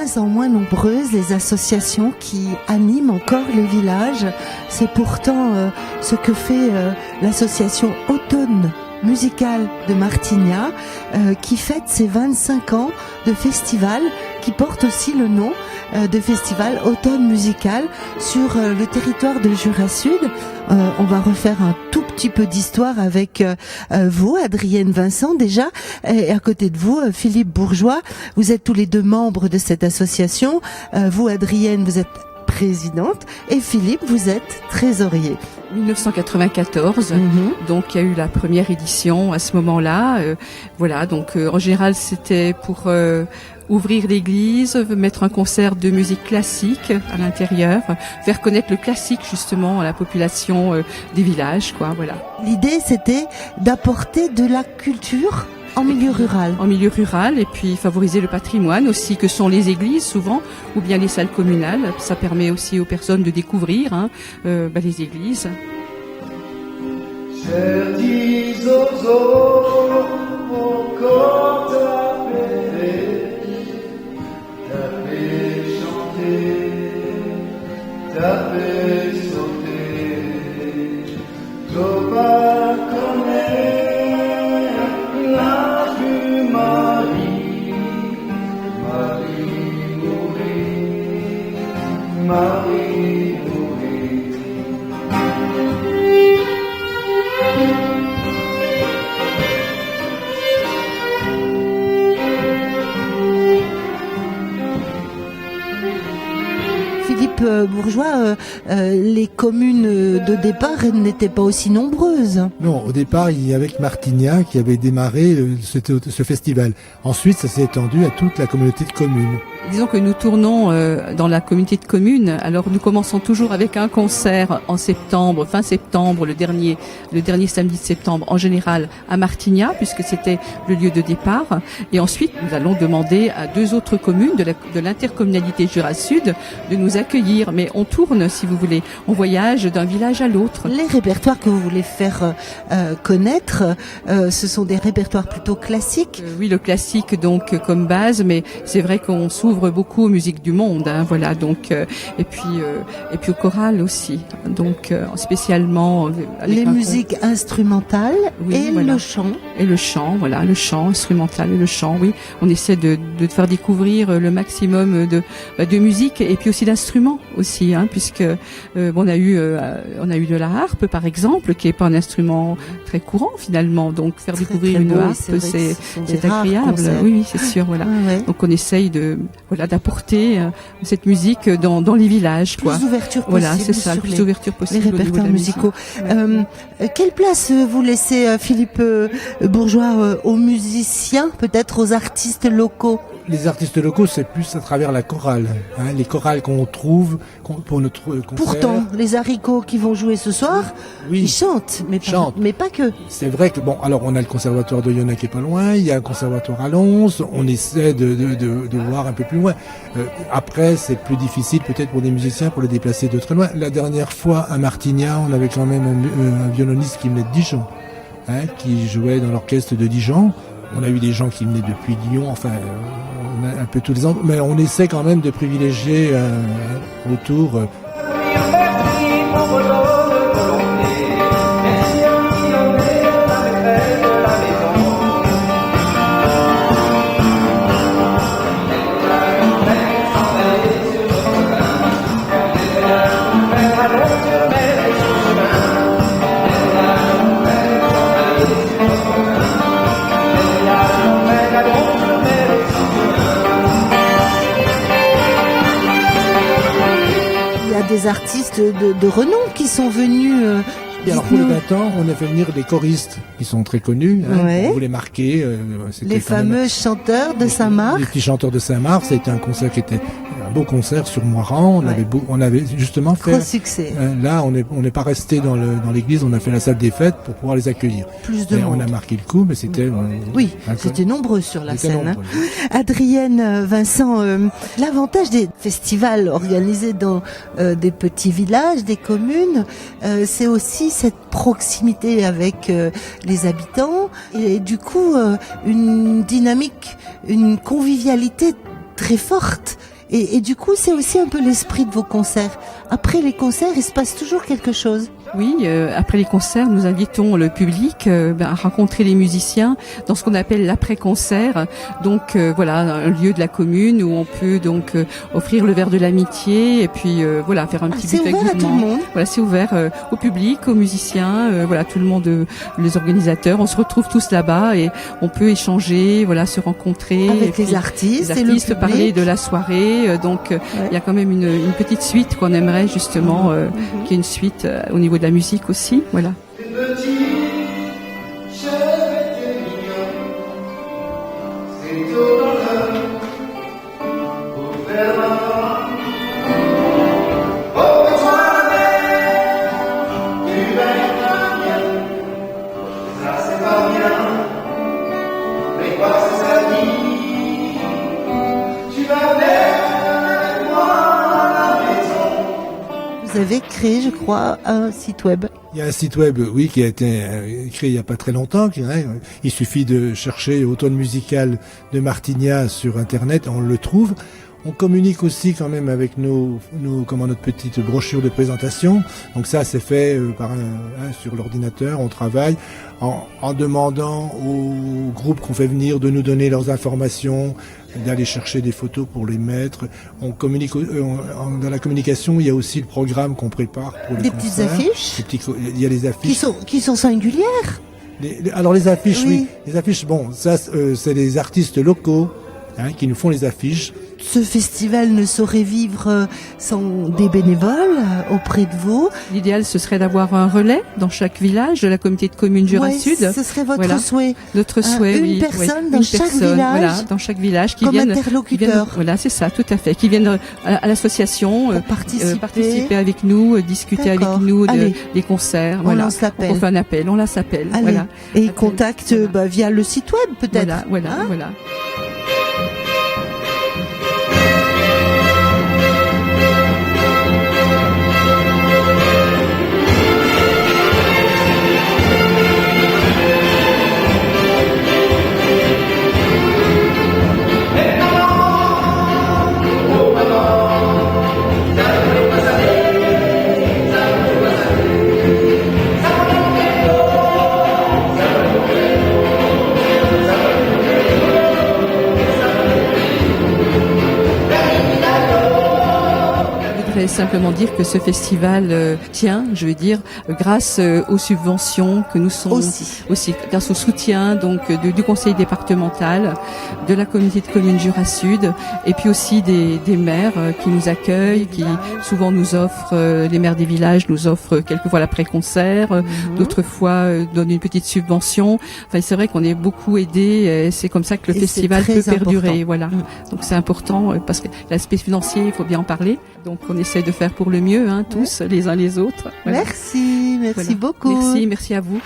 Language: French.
moins en moins nombreuses les associations qui animent encore les villages. C'est pourtant ce que fait l'association Automne musicale de Martignas, qui fête ses 25 ans de festival, qui porte aussi le nom de festival Automne musical sur le territoire de Jura Sud. On va refaire un tout petit peu d'histoire avec vous, Adrienne Vincent déjà, et à côté de vous, Philippe Bourgeois. Vous êtes tous les deux membres de cette association. Vous, Adrienne, vous êtes présidente, et Philippe, vous êtes trésorier. 1994, donc il y a eu la première édition à ce moment-là. Voilà, donc en général c'était pour ouvrir l'église, mettre un concert de musique classique à l'intérieur, faire connaître le classique justement à la population des villages, quoi. Voilà. L'idée c'était d'apporter de la culture en milieu rural. En milieu rural, et puis favoriser le patrimoine aussi, que sont les églises souvent, ou bien les salles communales. Ça permet aussi aux personnes de découvrir les églises. Philippe Bourgeois, les communes de départ n'étaient pas aussi nombreuses. Non, au départ, il y avait que Martignas qui avait démarré ce festival. Ensuite, ça s'est étendu à toute la communauté de communes. Disons que nous tournons dans la communauté de communes. Alors nous commençons toujours avec un concert en septembre, fin septembre, le dernier samedi de septembre, en général à Martignas, puisque c'était le lieu de départ. Et ensuite, nous allons demander à 2 autres communes de l'intercommunalité Jura Sud de nous accueillir. Mais on tourne, si vous voulez, on voyage d'un village à l'autre. Les répertoires que vous voulez faire connaître, ce sont des répertoires plutôt classiques. Oui, le classique donc comme base, mais c'est vrai qu'on s'ouvre beaucoup aux musiques du monde, voilà, donc et puis au choral aussi, donc spécialement les musiques instrumentales, oui, et voilà. Le chant, voilà, le chant instrumental et le chant, oui, on essaie de faire découvrir le maximum de musique, et puis aussi d'instruments aussi, puisque on a eu de la harpe par exemple, qui est pas un instrument très courant finalement, donc faire découvrir une harpe, c'est agréable, oui, c'est sûr, voilà. Ouais. Donc on essaye d'apporter cette musique dans les villages, quoi. Plus d'ouverture possible. Voilà, c'est ça, plus d'ouverture possible. Les répertoires musicaux. Quelle place vous laissez, Philippe Bourgeois, aux musiciens, peut-être aux artistes locaux? Les artistes locaux, c'est plus à travers la chorale, les chorales qu'on trouve pour notre concert. Pourtant, les haricots qui vont jouer ce soir, oui, ils chantent, mais pas que. C'est vrai que alors on a le conservatoire de Yonne qui est pas loin, il y a un conservatoire à Lons, on essaie de voir un peu plus loin. Après, c'est plus difficile peut-être pour des musiciens pour les déplacer de très loin. La dernière fois à Martignas, on avait quand même un violoniste qui venait de Dijon, qui jouait dans l'orchestre de Dijon. On a eu des gens qui venaient depuis Lyon, enfin, on a un peu tous les ans, mais on essaie quand même de privilégier autour. Des artistes de renom qui sont venus. Et alors pour les 20 ans, on a fait venir des choristes qui sont très connus, on voulait marquer. Les fameux chanteurs de Saint-Marc. Les petits chanteurs de Saint-Marc, c'était un concert qui était un beau concert sur Moiran. On avait justement fait. Gros succès. Là, on n'est pas resté dans l'église, on a fait la salle des fêtes pour pouvoir les accueillir. Plus de monde. On a marqué le coup, mais c'était. Oui, c'était nombreux sur la scène. Adrienne Vincent, l'avantage des festivals organisés dans des petits villages, des communes, c'est aussi cette proximité avec les habitants et du coup une dynamique, une convivialité très forte. Et du coup, c'est aussi un peu l'esprit de vos concerts. Après les concerts, il se passe toujours quelque chose. Oui, après les concerts, nous invitons le public à rencontrer les musiciens dans ce qu'on appelle l'après-concert. Donc voilà, un lieu de la commune où on peut donc offrir le verre de l'amitié et puis voilà, faire un petit buffet gourmand. C'est ouvert à tout le monde. Voilà, c'est ouvert au public, aux musiciens, voilà, tout le monde, les organisateurs. On se retrouve tous là-bas et on peut échanger, voilà, se rencontrer avec les artistes et le public. Parler de la soirée. Donc il y a quand même une petite suite qu'on aimerait justement, qu'il y ait une suite au niveau de la musique aussi, voilà. Vous avez créé, je crois, un site web. Il y a un site web, oui, qui a été créé il n'y a pas très longtemps. Il suffit de chercher Automne musical de Martignas sur Internet, on le trouve. On communique aussi quand même avec notre petite brochure de présentation. Donc ça, c'est fait sur l'ordinateur. On travaille en demandant aux groupes qu'on fait venir de nous donner leurs informations, d'aller chercher des photos pour les mettre. On communique dans la communication. Il y a aussi le programme qu'on prépare pour les concerts. Des petites affiches. Il y a les affiches qui sont singulières. Alors les affiches, oui. Les affiches, bon, ça, c'est les artistes locaux qui nous font les affiches. Ce festival ne saurait vivre sans des bénévoles auprès de vous. L'idéal, ce serait d'avoir un relais dans chaque village de la communauté de communes Jura Sud. Ce serait votre souhait. Notre souhait, une personne dans chaque village. Voilà, dans chaque village qui comme viennent. Interlocuteur. Voilà, c'est ça, tout à fait. Qui viennent à l'association participer avec nous, discuter avec nous des concerts. On lance l'appel. On fait un appel, on la s'appelle. Voilà. Et contact via le site web peut-être. Voilà. Simplement dire que ce festival tient, je veux dire, grâce aux subventions que nous sommes aussi grâce au soutien donc du conseil départemental, de la communauté de communes Jura Sud, et puis aussi des maires qui nous accueillent, qui souvent nous offrent, les maires des villages nous offrent quelquefois l'après-concert, d'autres fois donnent une petite subvention. Enfin, c'est vrai qu'on est beaucoup aidés. C'est comme ça que le festival peut perdurer. Voilà. Donc c'est important parce que l'aspect financier, il faut bien en parler. Donc on essaie de faire pour le mieux, tous, les uns les autres. Voilà. Merci beaucoup. Merci à vous.